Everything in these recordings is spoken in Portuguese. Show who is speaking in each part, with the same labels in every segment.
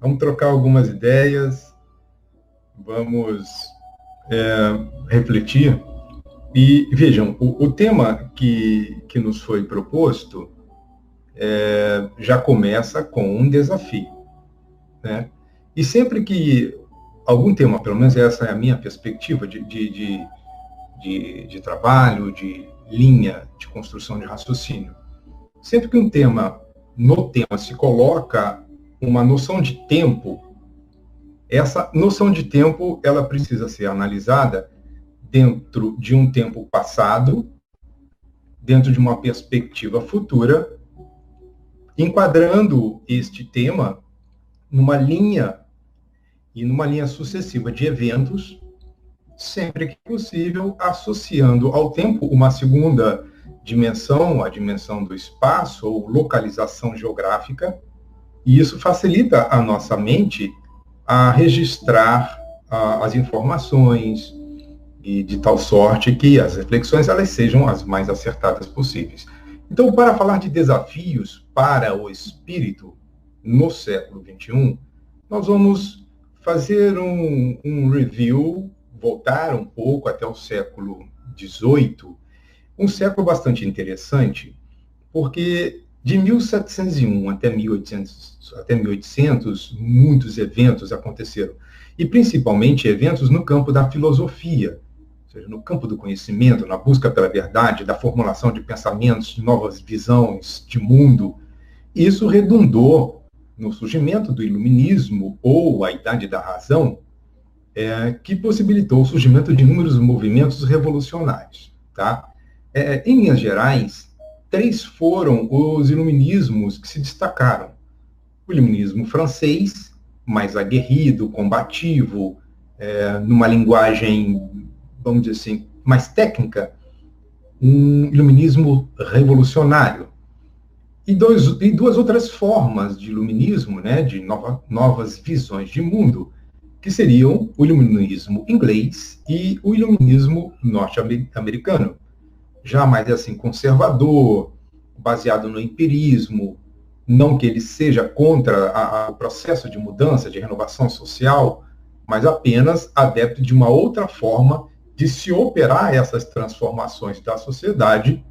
Speaker 1: Vamos trocar algumas ideias, vamos refletir. E vejam, o tema que nos foi proposto já começa com um desafio, né? E sempre que algum tema, pelo menos essa é a minha perspectiva de trabalho, de linha de construção de raciocínio, sempre que no tema se coloca uma noção de tempo, essa noção de tempo ela precisa ser analisada dentro de um tempo passado, dentro de uma perspectiva futura, enquadrando este tema numa linha sucessiva de eventos, sempre que possível, associando ao tempo uma segunda dimensão, a dimensão do espaço ou localização geográfica, e isso facilita a nossa mente a registrar as informações, e de tal sorte que as reflexões elas sejam as mais acertadas possíveis. Então, para falar de desafios para o espírito no século XXI, nós vamos fazer um review, voltar um pouco até o século XVIII, um século bastante interessante, porque de 1701 até 1800, muitos eventos aconteceram, e principalmente eventos no campo da filosofia, ou seja, no campo do conhecimento, na busca pela verdade, da formulação de pensamentos, de novas visões de mundo. Isso redundou no surgimento do iluminismo, ou a Idade da Razão, que possibilitou o surgimento de inúmeros movimentos revolucionários. Tá? Em Minas Gerais, 3 foram os iluminismos que se destacaram. O iluminismo francês, mais aguerrido, combativo, numa linguagem, vamos dizer assim, mais técnica, um iluminismo revolucionário. E duas outras formas de iluminismo, né, de novas visões de mundo, que seriam o iluminismo inglês e o iluminismo norte-americano. Já mais assim, conservador, baseado no empirismo, não que ele seja contra o processo de mudança, de renovação social, mas apenas adepto de uma outra forma de se operar essas transformações da sociedade,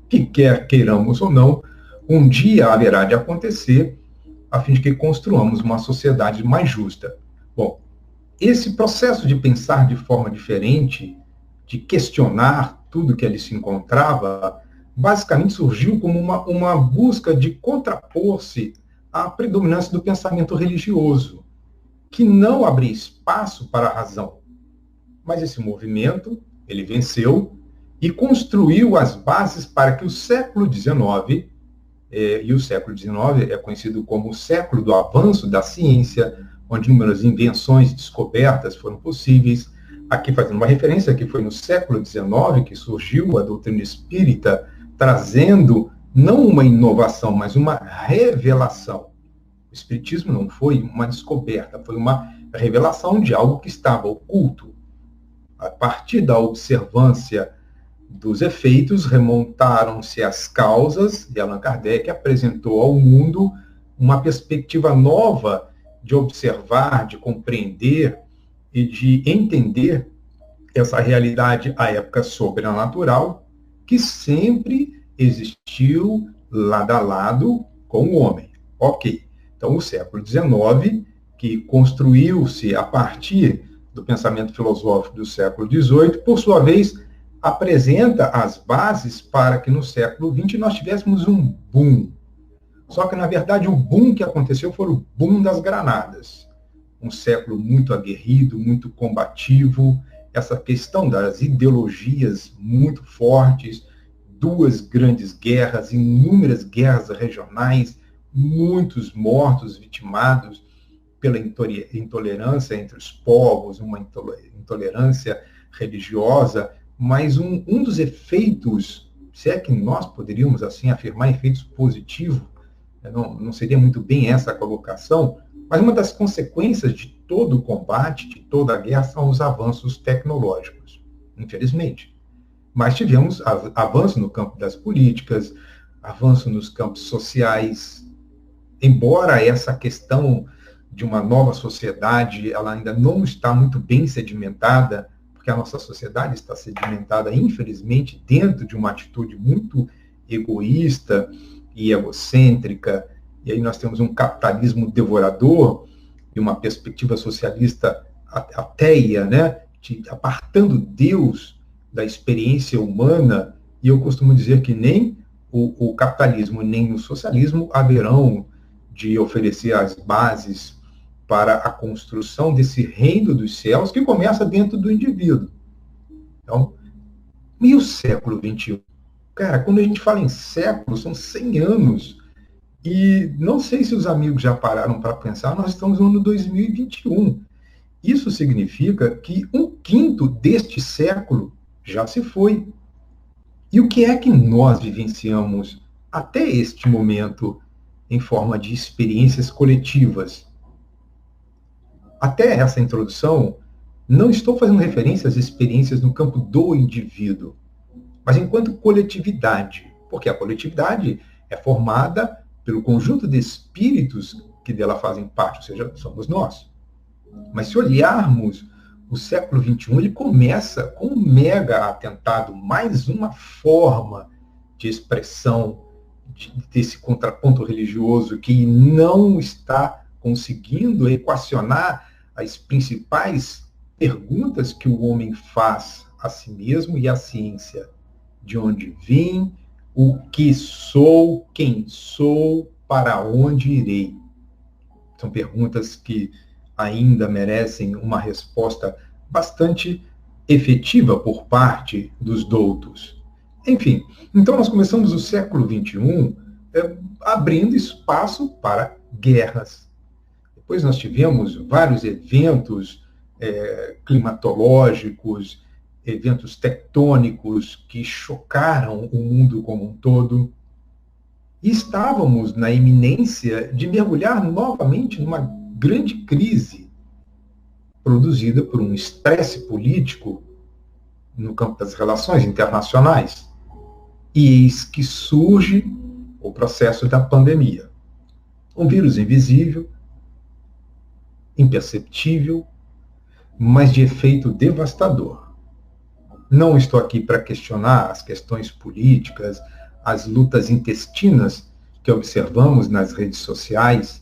Speaker 1: que quer queiramos ou não, um dia haverá de acontecer, a fim de que construamos uma sociedade mais justa. Bom, esse processo de pensar de forma diferente, de questionar tudo que ali se encontrava, basicamente surgiu como uma busca de contrapor-se à predominância do pensamento religioso, que não abria espaço para a razão. Mas esse movimento, ele venceu e construiu as bases para que o século XIX, e o século XIX é conhecido como o século do avanço da ciência, onde inúmeras invenções e descobertas foram possíveis. Aqui fazendo uma referência, que foi no século XIX que surgiu a doutrina espírita, trazendo não uma inovação, mas uma revelação. O espiritismo não foi uma descoberta, foi uma revelação de algo que estava oculto. A partir da observância dos efeitos, remontaram-se às causas, e Allan Kardec apresentou ao mundo uma perspectiva nova de observar, de compreender e de entender essa realidade à época sobrenatural, que sempre existiu lado a lado com o homem. Ok. Então, o século XIX, que construiu-se a partir do pensamento filosófico do século XVIII, por sua vez, apresenta as bases para que no século XX nós tivéssemos um boom. Só que, na verdade, o boom que aconteceu foi o boom das granadas. Um século muito aguerrido, muito combativo, essa questão das ideologias muito fortes, 2 grandes guerras, inúmeras guerras regionais, muitos mortos, vitimados pela intolerância entre os povos, uma intolerância religiosa, mas um dos efeitos, se é que nós poderíamos assim afirmar efeitos positivos, não seria muito bem essa a colocação, mas uma das consequências de todo o combate, de toda a guerra, são os avanços tecnológicos, infelizmente. Mas tivemos avanço no campo das políticas, avanço nos campos sociais, embora essa questão de uma nova sociedade, ela ainda não está muito bem sedimentada, porque a nossa sociedade está sedimentada, infelizmente, dentro de uma atitude muito egoísta e egocêntrica, e aí nós temos um capitalismo devorador e uma perspectiva socialista ateia, né, apartando Deus da experiência humana, e eu costumo dizer que nem o capitalismo nem o socialismo haverão de oferecer as bases para a construção desse reino dos céus que começa dentro do indivíduo. Então, e o século XXI? Cara, quando a gente fala em século, são 100 anos. E não sei se os amigos já pararam para pensar, nós estamos no ano 2021. Isso significa que 1/5 deste século já se foi. E o que é que nós vivenciamos até este momento em forma de experiências coletivas? Até essa introdução, não estou fazendo referência às experiências no campo do indivíduo, mas enquanto coletividade, porque a coletividade é formada pelo conjunto de espíritos que dela fazem parte, ou seja, somos nós. Mas se olharmos o século XXI, ele começa com um mega atentado, mais uma forma de expressão desse contraponto religioso que não está conseguindo equacionar as principais perguntas que o homem faz a si mesmo e à ciência. De onde vim, o que sou, quem sou, para onde irei. São perguntas que ainda merecem uma resposta bastante efetiva por parte dos doutos. Enfim, então nós começamos o século XXI abrindo espaço para guerras. Depois nós tivemos vários eventos climatológicos, eventos tectônicos que chocaram o mundo como um todo. E estávamos na iminência de mergulhar novamente numa grande crise produzida por um estresse político no campo das relações internacionais. E eis que surge o processo da pandemia. Um vírus invisível, imperceptível, mas de efeito devastador. Não estou aqui para questionar as questões políticas, as lutas intestinas que observamos nas redes sociais,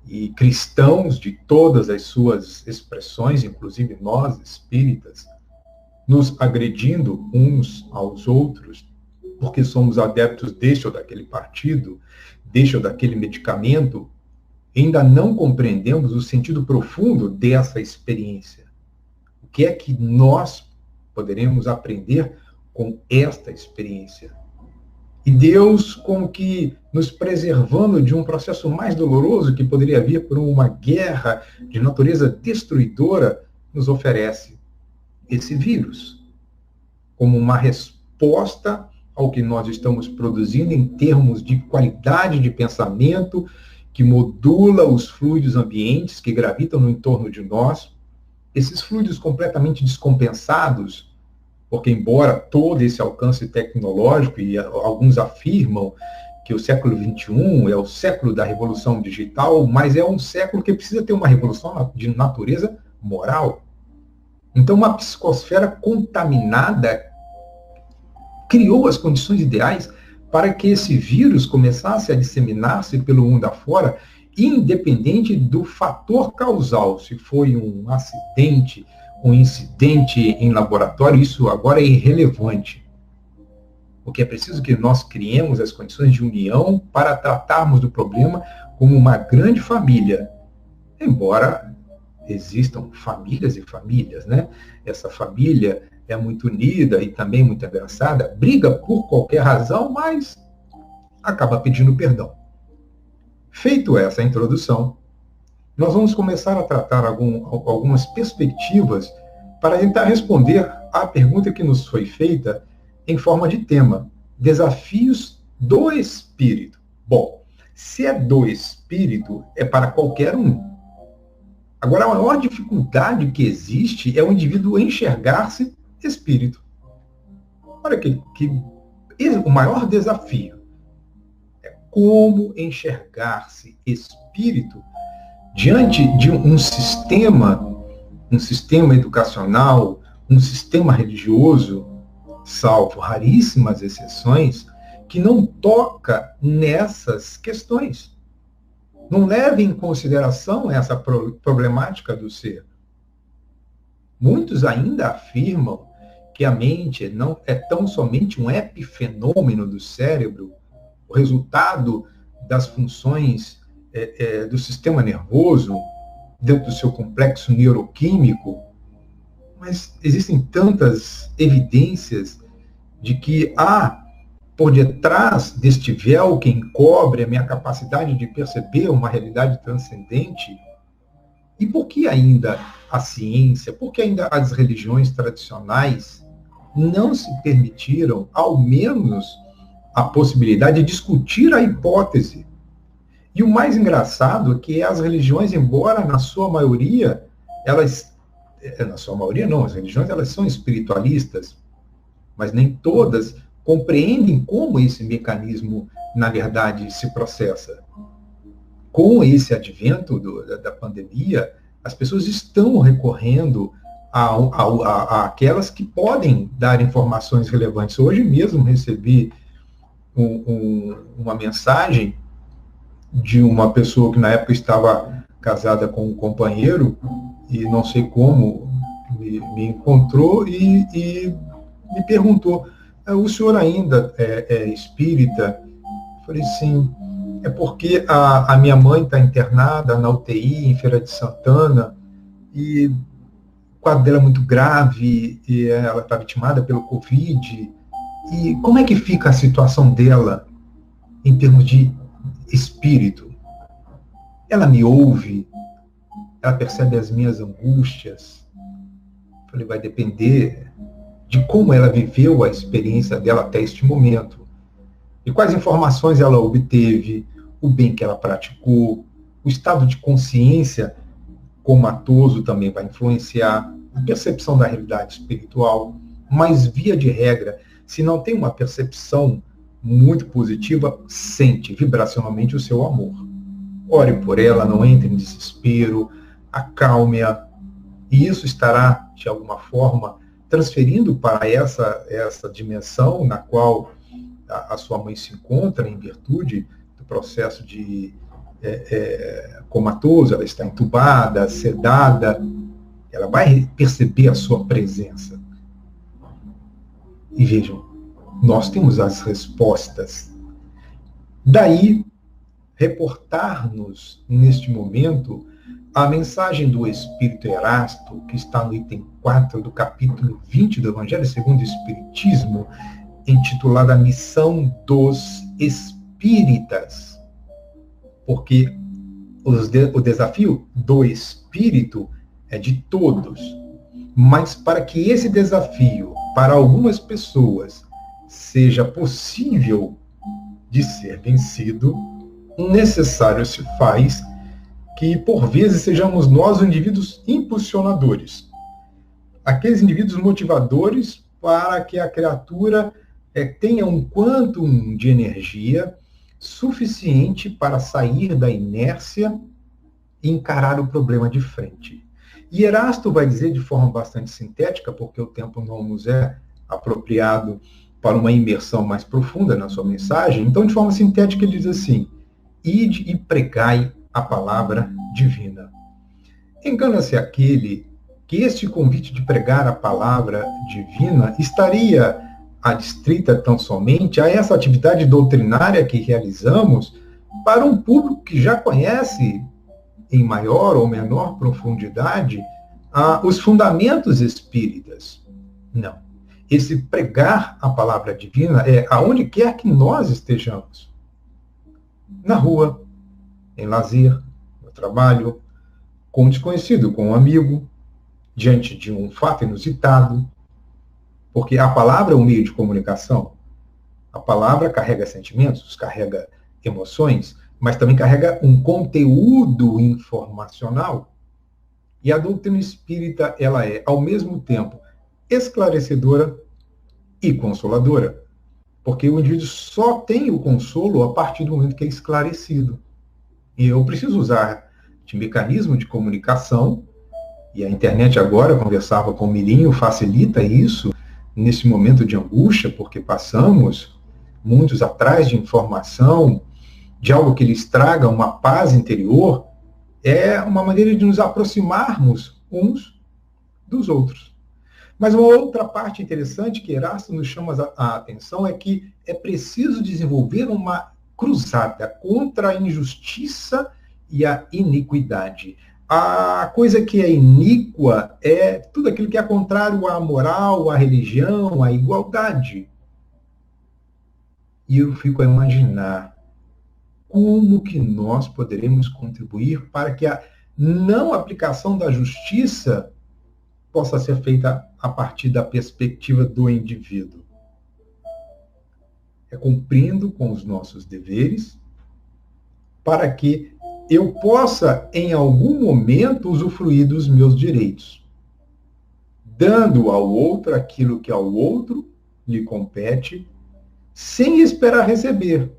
Speaker 1: e cristãos de todas as suas expressões, inclusive nós, espíritas, nos agredindo uns aos outros, porque somos adeptos deste ou daquele partido, deste ou daquele medicamento, ainda não compreendemos o sentido profundo dessa experiência. O que é que nós poderemos aprender com esta experiência? E Deus, como que nos preservando de um processo mais doloroso que poderia vir por uma guerra de natureza destruidora, nos oferece esse vírus como uma resposta ao que nós estamos produzindo em termos de qualidade de pensamento, que modula os fluidos ambientes que gravitam no entorno de nós. Esses fluidos completamente descompensados, porque embora todo esse alcance tecnológico, e alguns afirmam que o século XXI é o século da revolução digital, mas é um século que precisa ter uma revolução de natureza moral. Então, uma psicosfera contaminada criou as condições ideais para que esse vírus começasse a disseminar-se pelo mundo afora, independente do fator causal, se foi um acidente, um incidente em laboratório, isso agora é irrelevante. Porque é preciso que nós criemos as condições de união para tratarmos do problema como uma grande família. Embora existam famílias e famílias, né? Essa família é muito unida e também muito engraçada, briga por qualquer razão, mas acaba pedindo perdão. Feito essa introdução, nós vamos começar a tratar algumas perspectivas para tentar responder à pergunta que nos foi feita em forma de tema: desafios do espírito. Bom, se é do espírito, é para qualquer um. Agora, a maior dificuldade que existe é o indivíduo enxergar-se espírito. Olha que o maior desafio é como enxergar-se espírito diante de um sistema educacional, um sistema religioso, salvo raríssimas exceções, que não toca nessas questões. Não leva em consideração essa problemática do ser. Muitos ainda afirmam que a mente não é tão somente um epifenômeno do cérebro, o resultado das funções do sistema nervoso, dentro do seu complexo neuroquímico, mas existem tantas evidências de que há, por detrás deste véu que encobre a minha capacidade de perceber uma realidade transcendente. E por que ainda a ciência, por que ainda as religiões tradicionais não se permitiram, ao menos, a possibilidade de discutir a hipótese? E o mais engraçado é que as religiões, embora na sua maioria, as religiões elas são espiritualistas, mas nem todas compreendem como esse mecanismo, na verdade, se processa. Com esse advento da pandemia, as pessoas estão recorrendo àquelas que podem dar informações relevantes. Hoje mesmo recebi uma mensagem de uma pessoa que na época estava casada com um companheiro e não sei como me encontrou e me perguntou: o senhor ainda é espírita? Eu falei: sim. É porque a minha mãe está internada na UTI, em Feira de Santana, e o quadro dela é muito grave, e ela está vitimada pelo Covid. E como é que fica a situação dela em termos de espírito? Ela me ouve? Ela percebe as minhas angústias? Eu falei: vai depender de como ela viveu a experiência dela até este momento. E quais informações ela obteve, o bem que ela praticou, o estado de consciência comatoso também vai influenciar, a percepção da realidade espiritual. Mas, via de regra, se não tem uma percepção muito positiva, sente vibracionalmente o seu amor. Ore por ela, não entre em desespero, acalme-a, e isso estará, de alguma forma, transferindo para essa dimensão na qual a sua mãe se encontra em virtude do processo de comatoso, ela está entubada, sedada, ela vai perceber a sua presença. E vejam, nós temos as respostas. Daí, reportar-nos, neste momento, a mensagem do Espírito Erasto, que está no item 4 do capítulo 20 do Evangelho segundo o Espiritismo, intitulada A Missão dos Espíritas. Porque o desafio do Espírito é de todos. Mas para que esse desafio, para algumas pessoas, seja possível de ser vencido, necessário se faz que, por vezes, sejamos nós indivíduos impulsionadores. Aqueles indivíduos motivadores para que a criatura tenha um quantum de energia suficiente para sair da inércia e encarar o problema de frente. E Erasto vai dizer de forma bastante sintética, porque o tempo não nos é apropriado para uma imersão mais profunda na sua mensagem. Então, de forma sintética, ele diz assim: ide e pregai a palavra divina. Engana-se aquele que este convite de pregar a palavra divina estaria adstrita tão somente a essa atividade doutrinária que realizamos para um público que já conhece, em maior ou menor profundidade, os fundamentos espíritas. Não. Esse pregar a palavra divina é aonde quer que nós estejamos. Na rua, em lazer, no trabalho, com um desconhecido, com um amigo, diante de um fato inusitado. Porque a palavra é um meio de comunicação. A palavra carrega sentimentos, carrega emoções, mas também carrega um conteúdo informacional. E a doutrina espírita, ela é, ao mesmo tempo, esclarecedora e consoladora. Porque o indivíduo só tem o consolo a partir do momento que é esclarecido. E eu preciso usar de mecanismo de comunicação, e a internet agora, eu conversava com o Mirinho, facilita isso nesse momento de angústia, porque passamos muitos atrás de informação, de algo que lhes traga uma paz interior, é uma maneira de nos aproximarmos uns dos outros. Mas uma outra parte interessante que Erasto nos chama a atenção é que é preciso desenvolver uma cruzada contra a injustiça e a iniquidade. A coisa que é iníqua é tudo aquilo que é contrário à moral, à religião, à igualdade. E eu fico a imaginar como que nós poderemos contribuir para que a não aplicação da justiça possa ser feita a partir da perspectiva do indivíduo. É cumprindo com os nossos deveres para que eu possa, em algum momento, usufruir dos meus direitos, dando ao outro aquilo que ao outro lhe compete, sem esperar receber.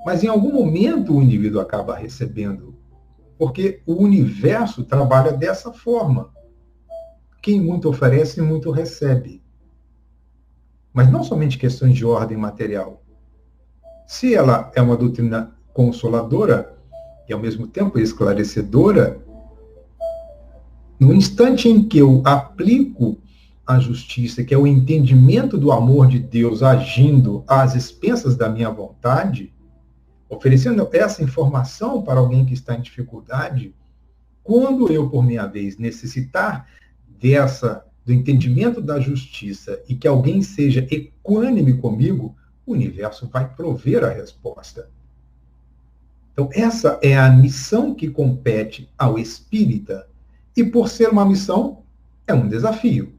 Speaker 1: Mas em algum momento o indivíduo acaba recebendo, porque o universo trabalha dessa forma. Quem muito oferece, muito recebe. Mas não somente questões de ordem material. Se ela é uma doutrina consoladora e ao mesmo tempo esclarecedora, no instante em que eu aplico a justiça, que é o entendimento do amor de Deus agindo às expensas da minha vontade, oferecendo essa informação para alguém que está em dificuldade, quando eu, por minha vez, necessitar do entendimento da justiça e que alguém seja equânime comigo, o universo vai prover a resposta. Então, essa é a missão que compete ao espírita. E por ser uma missão, é um desafio.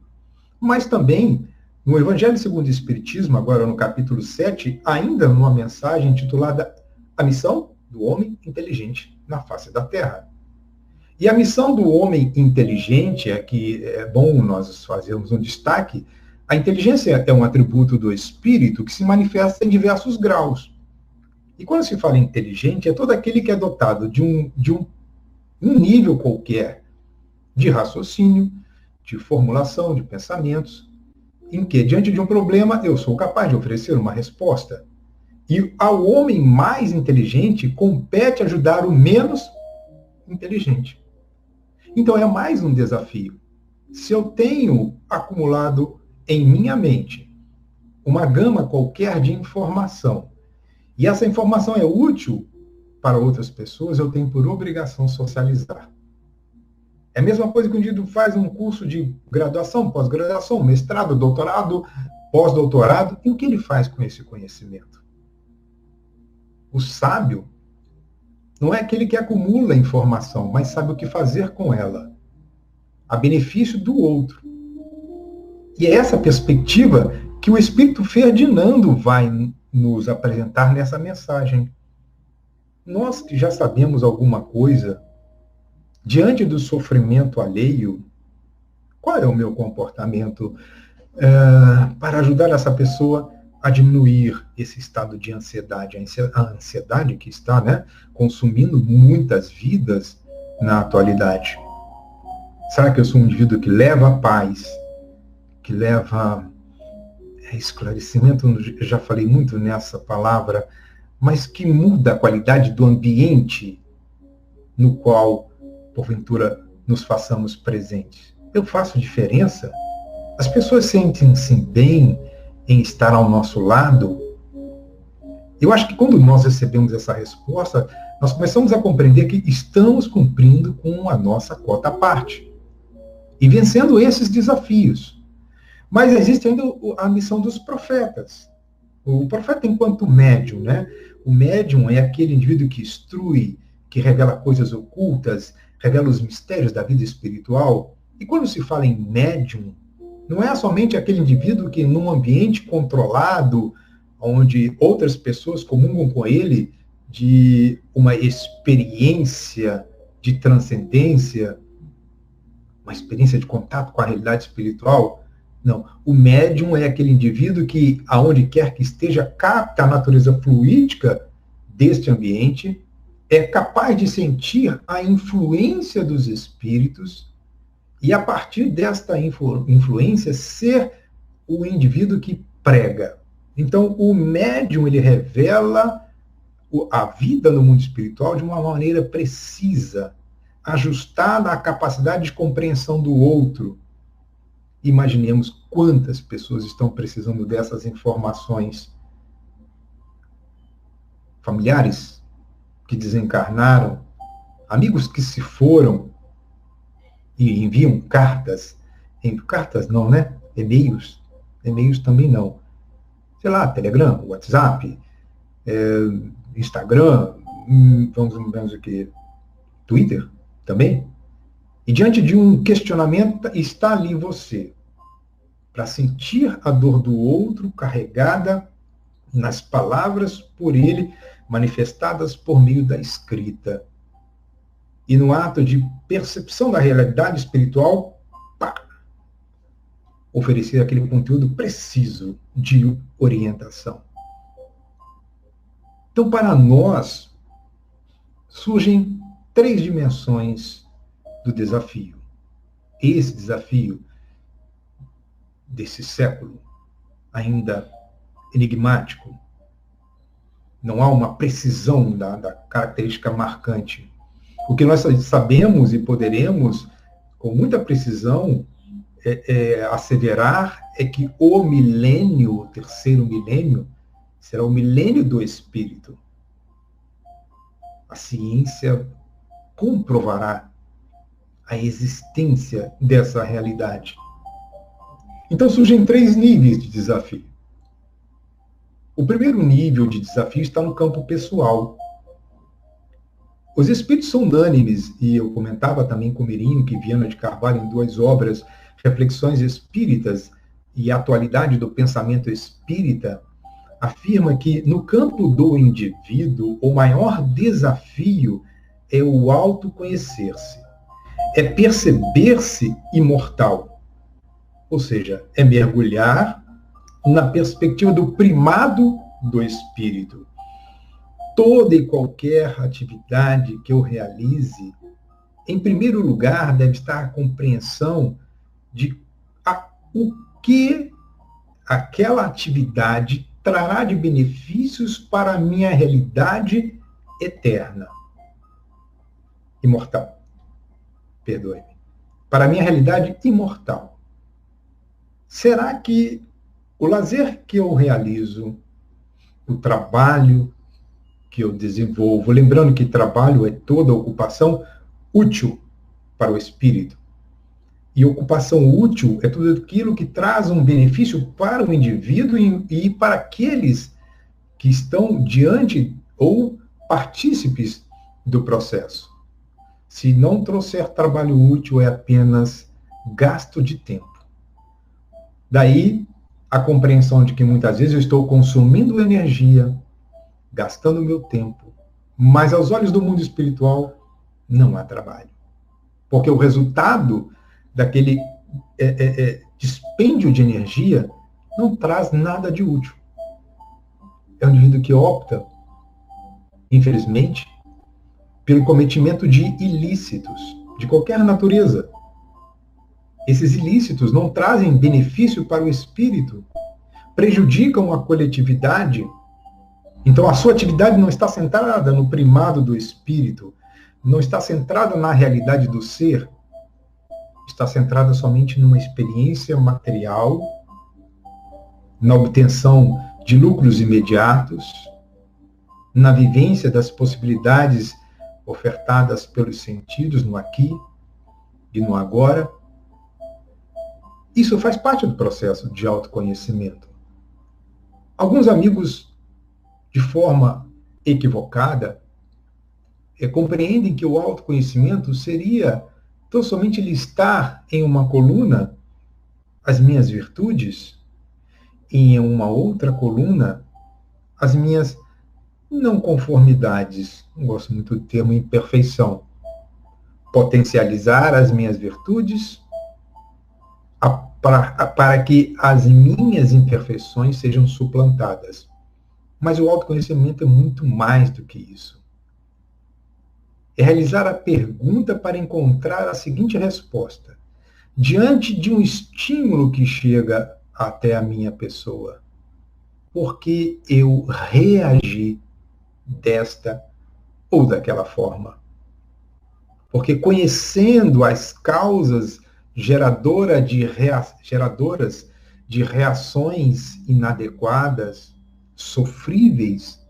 Speaker 1: Mas também, no Evangelho segundo o Espiritismo, agora no capítulo 7, ainda numa mensagem intitulada A Missão do Homem Inteligente na Face da Terra. E a missão do homem inteligente, aqui é bom nós fazermos um destaque, a inteligência é um atributo do espírito que se manifesta em diversos graus. E quando se fala inteligente, é todo aquele que é dotado de um nível qualquer de raciocínio, de formulação de pensamentos, em que, diante de um problema, eu sou capaz de oferecer uma resposta. E ao homem mais inteligente compete ajudar o menos inteligente. Então é mais um desafio. Se eu tenho acumulado em minha mente uma gama qualquer de informação, e essa informação é útil para outras pessoas, eu tenho por obrigação socializar. É a mesma coisa que um indivíduo faz um curso de graduação, pós-graduação, mestrado, doutorado, pós-doutorado, e o que ele faz com esse conhecimento? O sábio não é aquele que acumula informação, mas sabe o que fazer com ela, a benefício do outro. E é essa perspectiva que o Espírito Ferdinando vai nos apresentar nessa mensagem. Nós que já sabemos alguma coisa, diante do sofrimento alheio, qual é o meu comportamento para ajudar essa pessoa a diminuir esse estado de ansiedade, a ansiedade que está, consumindo muitas vidas na atualidade? Será que eu sou um indivíduo que leva a paz, que leva esclarecimento? Eu já falei muito nessa palavra, mas que muda a qualidade do ambiente no qual, porventura, nos façamos presentes? Eu faço diferença? As pessoas sentem-se bem em estar ao nosso lado? Eu acho que quando nós recebemos essa resposta, nós começamos a compreender que estamos cumprindo com a nossa cota à parte e vencendo esses desafios. Mas existe ainda a missão dos profetas. O profeta enquanto médium, O médium é aquele indivíduo que instrui, que revela coisas ocultas, revela os mistérios da vida espiritual. E quando se fala em médium, não é somente aquele indivíduo que, num ambiente controlado, onde outras pessoas comungam com ele de uma experiência de transcendência, uma experiência de contato com a realidade espiritual. Não. O médium é aquele indivíduo que, aonde quer que esteja, capta a natureza fluídica deste ambiente é capaz de sentir a influência dos espíritos e, a partir desta influência, ser o indivíduo que prega. Então, o médium, ele revela a vida no mundo espiritual de uma maneira precisa, ajustada à capacidade de compreensão do outro. Imaginemos quantas pessoas estão precisando dessas informações. Familiares que desencarnaram, amigos que se foram e enviam cartas. Cartas não, né? E-mails. E-mails também não. Sei lá, Telegram, WhatsApp, Instagram, vamos aqui, Twitter também. E diante de um questionamento, está ali você, para sentir a dor do outro carregada nas palavras por ele, manifestadas por meio da escrita. E no ato de percepção da realidade espiritual, pá, oferecer aquele conteúdo preciso de orientação. Então, para nós, surgem 3 dimensões do desafio. Esse desafio desse século, ainda enigmático, não há uma precisão da característica marcante. O que nós sabemos e poderemos, com muita precisão, asseverar é que o milênio, o terceiro milênio, será o milênio do espírito. A ciência comprovará a existência dessa realidade. Então surgem 3 níveis de desafio. O primeiro nível de desafio está no campo pessoal. Os espíritos são unânimes, e eu comentava também com Mirinho que Viana de Carvalho, em 2 obras, Reflexões Espíritas e Atualidade do Pensamento Espírita, afirma que no campo do indivíduo, o maior desafio é o autoconhecer-se. É perceber-se imortal. Ou seja, é mergulhar na perspectiva do primado do espírito. Toda e qualquer atividade que eu realize, em primeiro lugar, deve estar a compreensão de o que aquela atividade trará de benefícios para a minha realidade eterna. Imortal. Perdoe-me. Para a minha realidade imortal. Será que o lazer que eu realizo, o trabalho que eu desenvolvo, lembrando que trabalho é toda ocupação útil para o espírito, e ocupação útil é tudo aquilo que traz um benefício para o indivíduo e para aqueles que estão diante ou partícipes do processo. Se não trouxer trabalho útil, é apenas gasto de tempo. Daí a compreensão de que muitas vezes eu estou consumindo energia, gastando meu tempo, mas aos olhos do mundo espiritual não há trabalho. Porque o resultado daquele dispêndio de energia não traz nada de útil. É um indivíduo que opta, infelizmente, pelo cometimento de ilícitos, de qualquer natureza. Esses ilícitos não trazem benefício para o espírito, prejudicam a coletividade. Então a sua atividade não está centrada no primado do espírito, não está centrada na realidade do ser, está centrada somente numa experiência material, na obtenção de lucros imediatos, na vivência das possibilidades ofertadas pelos sentidos no aqui e no agora. Isso faz parte do processo de autoconhecimento. Alguns amigos, de forma equivocada, compreendem que o autoconhecimento seria tão somente listar em uma coluna as minhas virtudes e em uma outra coluna as minhas não conformidades. Não gosto muito do termo imperfeição. Potencializar as minhas virtudes para que as minhas imperfeições sejam suplantadas. Mas o autoconhecimento é muito mais do que isso. é realizar a pergunta para encontrar a seguinte resposta. Diante de um estímulo que chega até a minha pessoa, por que eu reagi desta ou daquela forma? Porque conhecendo as causas geradoras de reações inadequadas, sofríveis,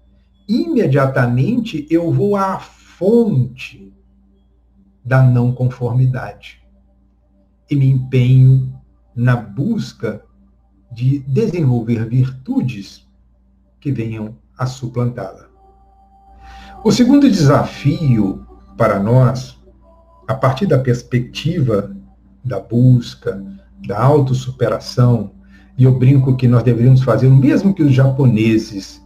Speaker 1: imediatamente eu vou à fonte da não conformidade e me empenho na busca de desenvolver virtudes que venham a suplantá-la. O segundo desafio para nós, a partir da perspectiva da busca, da autossuperação, e eu brinco que nós deveríamos fazer o mesmo que os japoneses,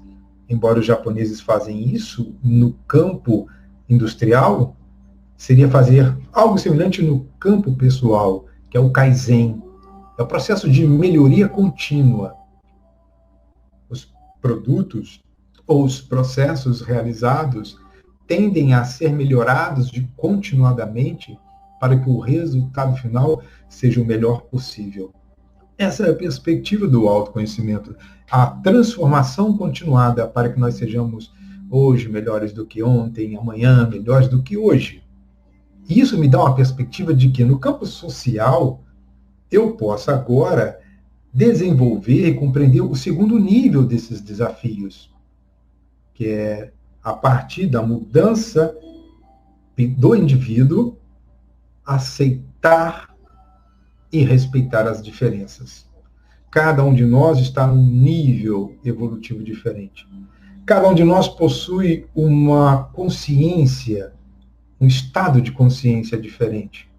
Speaker 1: embora os japoneses fazem isso no campo industrial, seria fazer algo semelhante no campo pessoal, que é o Kaizen. É o processo de melhoria contínua. Os produtos ou os processos realizados tendem a ser melhorados continuadamente para que o resultado final seja o melhor possível. Essa é a perspectiva do autoconhecimento, a transformação continuada para que nós sejamos hoje melhores do que ontem, amanhã melhores do que hoje. E isso me dá uma perspectiva de que no campo social eu possa agora desenvolver e compreender o segundo nível desses desafios, que é a partir da mudança do indivíduo aceitar e respeitar as diferenças. Cada um de nós está num nível evolutivo diferente. Cada um de nós possui uma consciência, um estado de consciência diferente.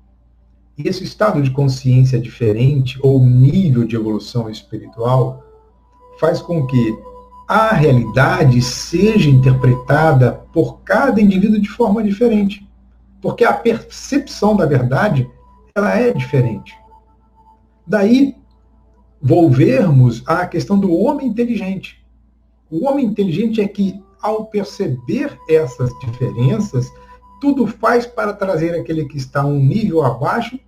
Speaker 1: E esse estado de consciência diferente, ou nível de evolução espiritual, faz com que a realidade seja interpretada por cada indivíduo de forma diferente. Porque a percepção da verdade, ela é diferente. Daí, volvermos à questão do homem inteligente. O homem inteligente é que, ao perceber essas diferenças, tudo faz para trazer aquele que está um nível abaixo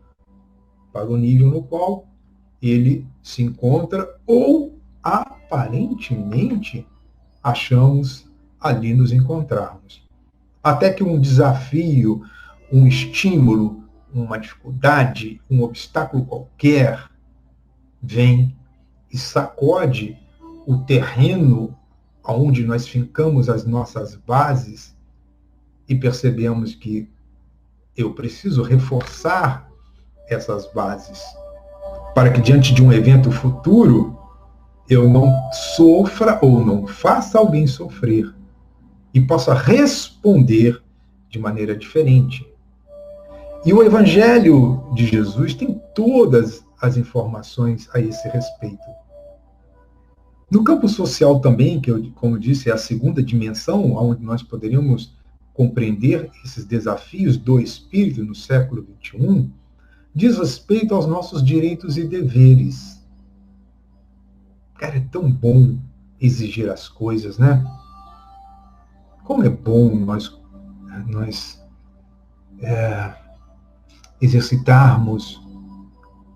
Speaker 1: para o nível no qual ele se encontra ou aparentemente achamos ali nos encontrarmos. Até que um desafio, um estímulo, uma dificuldade, um obstáculo qualquer vem e sacode o terreno onde nós fincamos as nossas bases e percebemos que eu preciso reforçar essas bases para que diante de um evento futuro eu não sofra ou não faça alguém sofrer e possa responder de maneira diferente. E o Evangelho de Jesus tem todas as informações a esse respeito. No campo social também, que eu, como disse, é a segunda dimensão onde nós poderíamos compreender esses desafios do espírito no século XXI, diz respeito aos nossos direitos e deveres. Cara, é tão bom exigir as coisas, né? Como é bom nós exercitarmos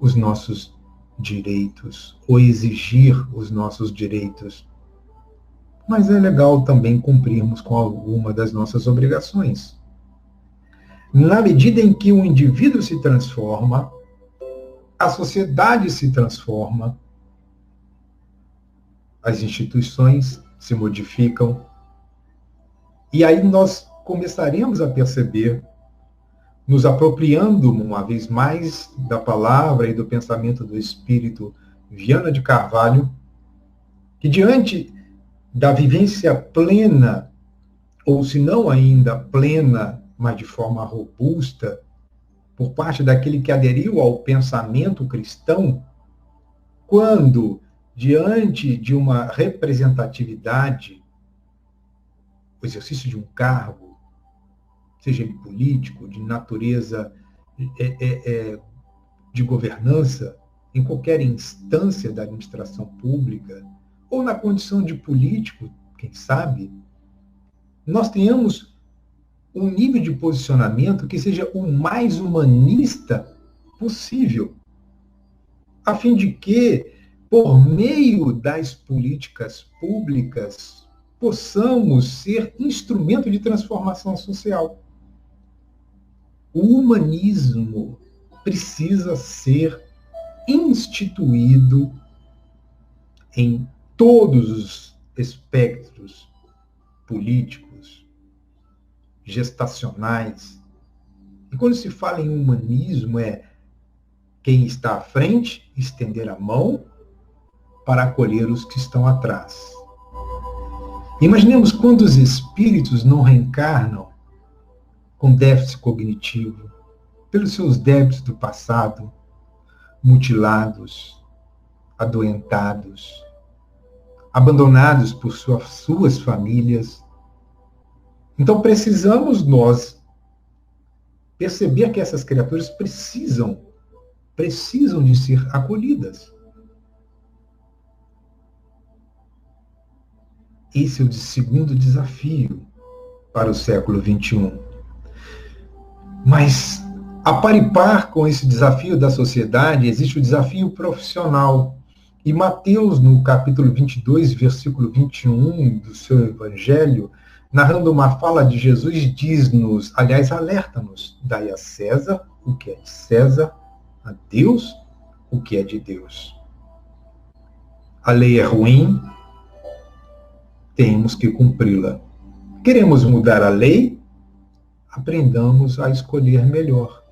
Speaker 1: os nossos direitos, ou exigir os nossos direitos. Mas é legal também cumprirmos com alguma das nossas obrigações. Na medida em que o indivíduo se transforma, a sociedade se transforma, as instituições se modificam, e aí nós começaremos a perceber, nos apropriando uma vez mais da palavra e do pensamento do espírito Viana de Carvalho, que diante da vivência plena, ou se não ainda plena, mas de forma robusta, por parte daquele que aderiu ao pensamento cristão, quando, diante de uma representatividade, o exercício de um cargo, seja ele político, de natureza de governança, em qualquer instância da administração pública, ou na condição de político, quem sabe, nós tenhamos um nível de posicionamento que seja o mais humanista possível, a fim de que, por meio das políticas públicas, possamos ser instrumento de transformação social. O humanismo precisa ser instituído em todos os espectros políticos, gestacionais. E quando se fala em humanismo, é quem está à frente estender a mão para acolher os que estão atrás. Imaginemos quando os espíritos não reencarnam com déficit cognitivo, pelos seus débitos do passado, mutilados, adoentados, abandonados por suas famílias. Então precisamos nós perceber que essas criaturas precisam de ser acolhidas. Esse é o segundo desafio para o século XXI. Mas, a par e par com esse desafio da sociedade, existe o desafio profissional. E Mateus, no capítulo 22, versículo 21 do seu Evangelho, narrando uma fala de Jesus, diz-nos, aliás, alerta-nos, dai a César o que é de César, a Deus o que é de Deus. A lei é ruim, temos que cumpri-la. Queremos mudar a lei? Aprendamos a escolher melhor.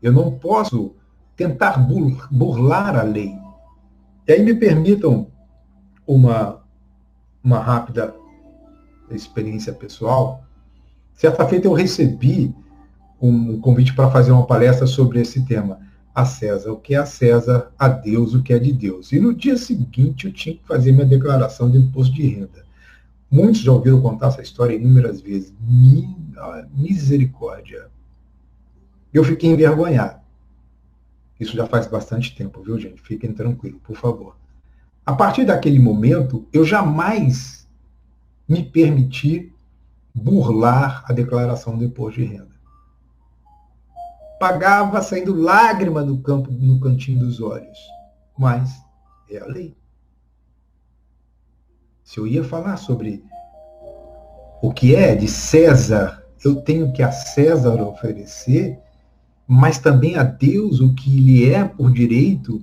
Speaker 1: Eu não posso tentar burlar a lei. E aí me permitam uma rápida experiência pessoal. Certa feita eu recebi um convite para fazer uma palestra sobre esse tema. A César o que é a César, a Deus o que é de Deus. E no dia seguinte eu tinha que fazer minha declaração de imposto de renda. Muitos já ouviram contar essa história inúmeras vezes. Misericórdia. Eu fiquei envergonhado. Isso já faz bastante tempo, viu, gente? Fiquem tranquilos, por favor. A partir daquele momento, eu jamais me permiti burlar a declaração do imposto de renda. Pagava saindo lágrima no cantinho dos olhos. Mas é a lei. Se eu ia falar sobre o que é de César, eu tenho que a César oferecer, mas também a Deus o que lhe é por direito,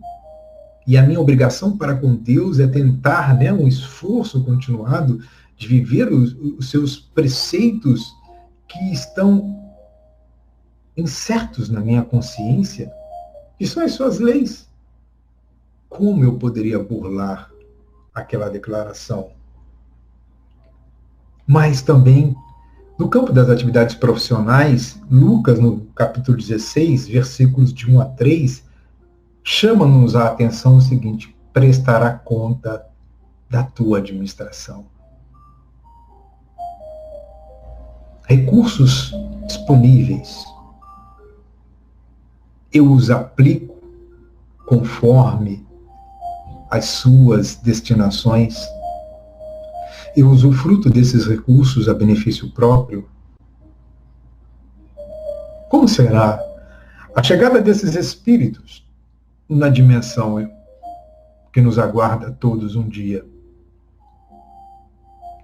Speaker 1: e a minha obrigação para com Deus é tentar, um esforço continuado de viver os seus preceitos que estão incertos na minha consciência, que são as suas leis. Como eu poderia burlar aquela declaração? Mas também, no campo das atividades profissionais, Lucas, no capítulo 16, versículos de 1 a 3, chama-nos a atenção o seguinte: prestará conta da tua administração. Recursos disponíveis, eu os aplico conforme as suas destinações. Eu usufruto desses recursos a benefício próprio. Como será a chegada desses espíritos na dimensão que nos aguarda todos um dia?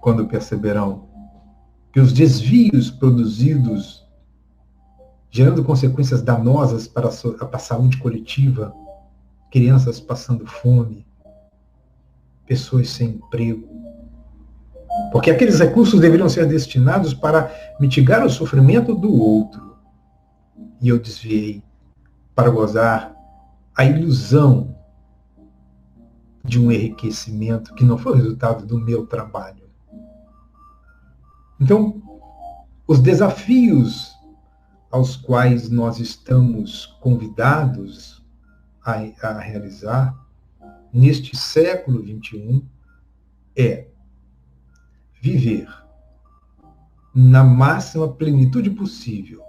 Speaker 1: Quando perceberão que os desvios produzidos, gerando consequências danosas para a saúde coletiva, crianças passando fome, pessoas sem emprego, porque aqueles recursos deveriam ser destinados para mitigar o sofrimento do outro. E eu desviei para gozar a ilusão de um enriquecimento que não foi resultado do meu trabalho. Então, os desafios aos quais nós estamos convidados a realizar neste século XXI é viver na máxima plenitude possível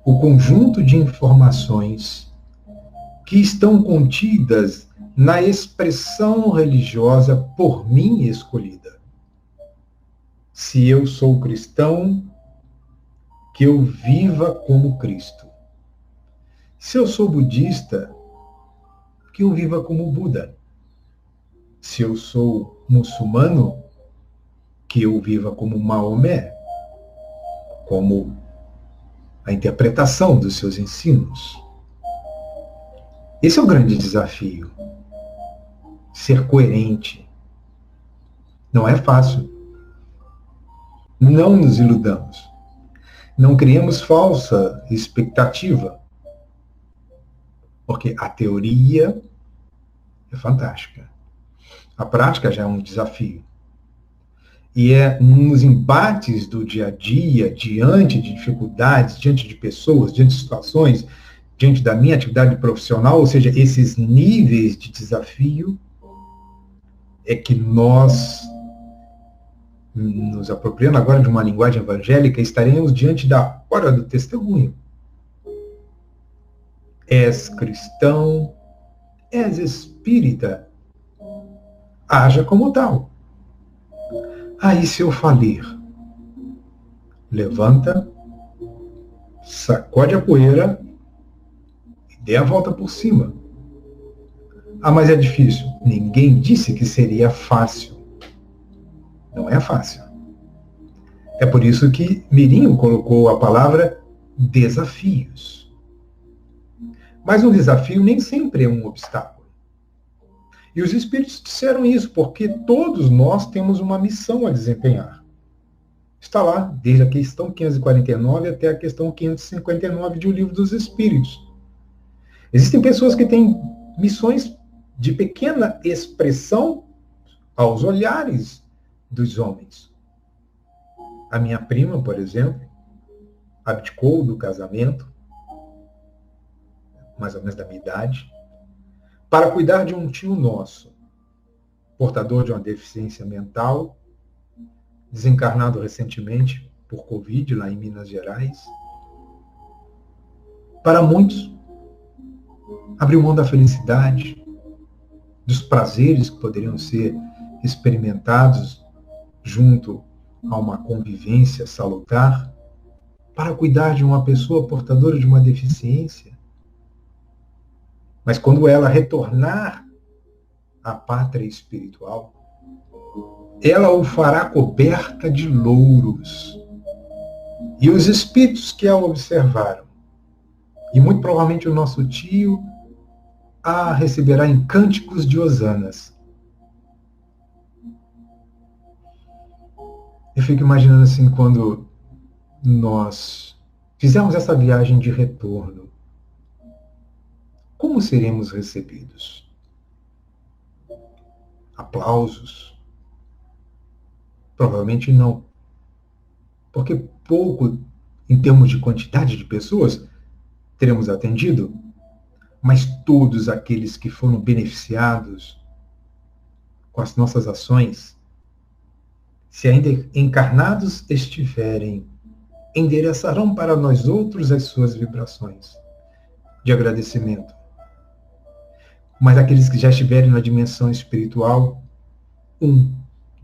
Speaker 1: o conjunto de informações que estão contidas na expressão religiosa por mim escolhida. Se eu sou cristão, que eu viva como Cristo. Se eu sou budista, que eu viva como Buda. Se eu sou muçulmano, que eu viva como Maomé, como a interpretação dos seus ensinos. Esse é o grande desafio. Ser coerente. Não é fácil. Não nos iludamos. Não criemos falsa expectativa. Porque a teoria é fantástica. A prática já é um desafio. E é nos embates do dia a dia, diante de dificuldades, diante de pessoas, diante de situações, diante da minha atividade profissional, ou seja, esses níveis de desafio, é que nós, nos apropriando agora de uma linguagem evangélica, estaremos diante da hora do testemunho. És cristão, és espírita, haja como tal. Aí se eu falir, levanta, sacode a poeira e dê a volta por cima. Ah, mas é difícil. Ninguém disse que seria fácil. Não é fácil. É por isso que Mirinho colocou a palavra desafios. Mas um desafio nem sempre é um obstáculo. E os espíritos disseram isso, porque todos nós temos uma missão a desempenhar. Está lá, desde a questão 549 até a questão 559 de O Livro dos Espíritos. Existem pessoas que têm missões de pequena expressão aos olhares dos homens. A minha prima, por exemplo, abdicou do casamento, mais ou menos da minha idade, para cuidar de um tio nosso, portador de uma deficiência mental, desencarnado recentemente por Covid, lá em Minas Gerais. Para muitos, abriu mão da felicidade, dos prazeres que poderiam ser experimentados junto a uma convivência salutar, para cuidar de uma pessoa portadora de uma deficiência. Mas quando ela retornar à pátria espiritual, ela o fará coberta de louros. E os espíritos que a observaram, e muito provavelmente o nosso tio, a receberá em cânticos de hosanas. Eu fico imaginando assim, quando nós fizermos essa viagem de retorno, como seremos recebidos? Aplausos? Provavelmente não. Porque pouco, em termos de quantidade de pessoas, teremos atendido, mas todos aqueles que foram beneficiados com as nossas ações, se ainda encarnados estiverem, endereçarão para nós outros as suas vibrações de agradecimento. Mas aqueles que já estiverem na dimensão espiritual, 1,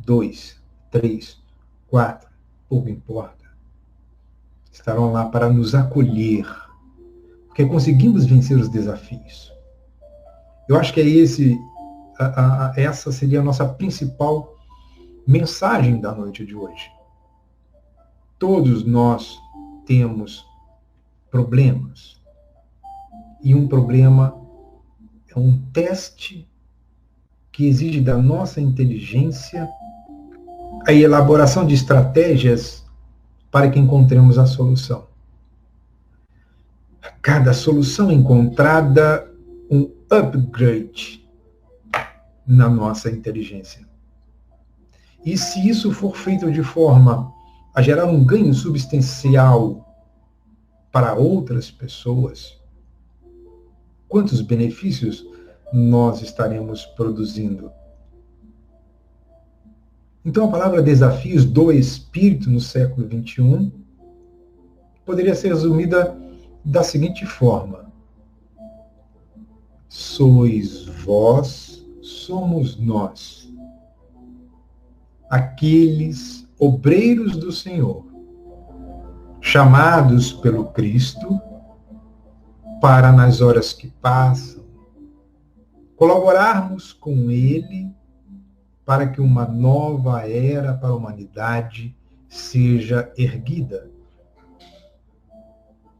Speaker 1: 2, 3, 4, pouco importa, estarão lá para nos acolher, porque conseguimos vencer os desafios. Eu acho que é essa seria a nossa principal mensagem da noite de hoje. Todos nós temos problemas. E um problema é um teste que exige da nossa inteligência a elaboração de estratégias para que encontremos a solução. A cada solução encontrada, um upgrade na nossa inteligência. E se isso for feito de forma a gerar um ganho substancial para outras pessoas, quantos benefícios nós estaremos produzindo? Então, a palavra desafios do espírito no século XXI poderia ser resumida da seguinte forma: sois vós, somos nós, aqueles obreiros do Senhor, chamados pelo Cristo para, nas horas que passam, colaborarmos com Ele para que uma nova era para a humanidade seja erguida.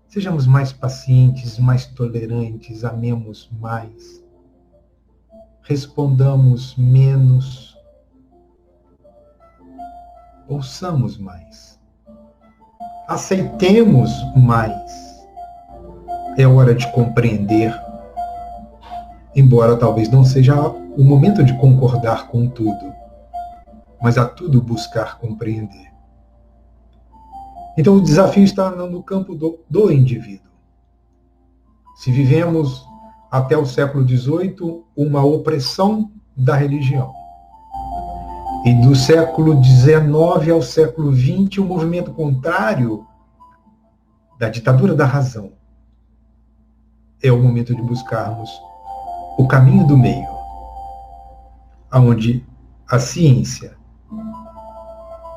Speaker 1: Sejamos mais pacientes, mais tolerantes, amemos mais, respondamos menos, ouçamos mais, aceitemos mais. É hora de compreender, embora talvez não seja o momento de concordar com tudo, mas a tudo buscar compreender. Então o desafio está no campo do indivíduo. Se vivemos até o século XVIII uma opressão da religião, e do século XIX ao século XX um movimento contrário da ditadura da razão, é o momento de buscarmos o caminho do meio, onde a ciência,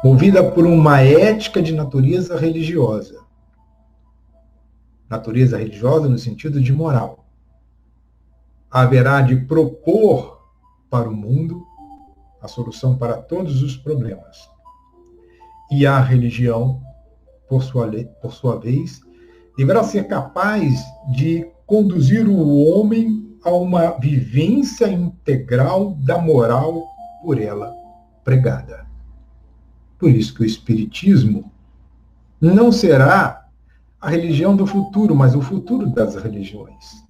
Speaker 1: movida por uma ética de natureza religiosa no sentido de moral, haverá de propor para o mundo a solução para todos os problemas. E a religião, por sua vez, deverá ser capaz de conduzir o homem a uma vivência integral da moral por ela pregada. Por isso que o Espiritismo não será a religião do futuro, mas o futuro das religiões.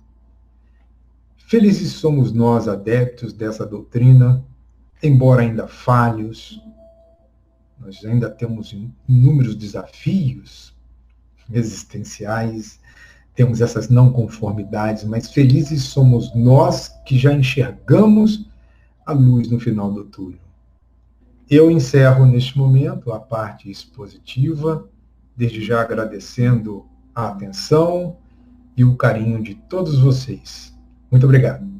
Speaker 1: Felizes somos nós, adeptos dessa doutrina, embora ainda falhos, nós ainda temos inúmeros desafios existenciais, temos essas não conformidades, mas felizes somos nós que já enxergamos a luz no final do túnel. Eu encerro neste momento a parte expositiva, desde já agradecendo a atenção e o carinho de todos vocês. Muito obrigado.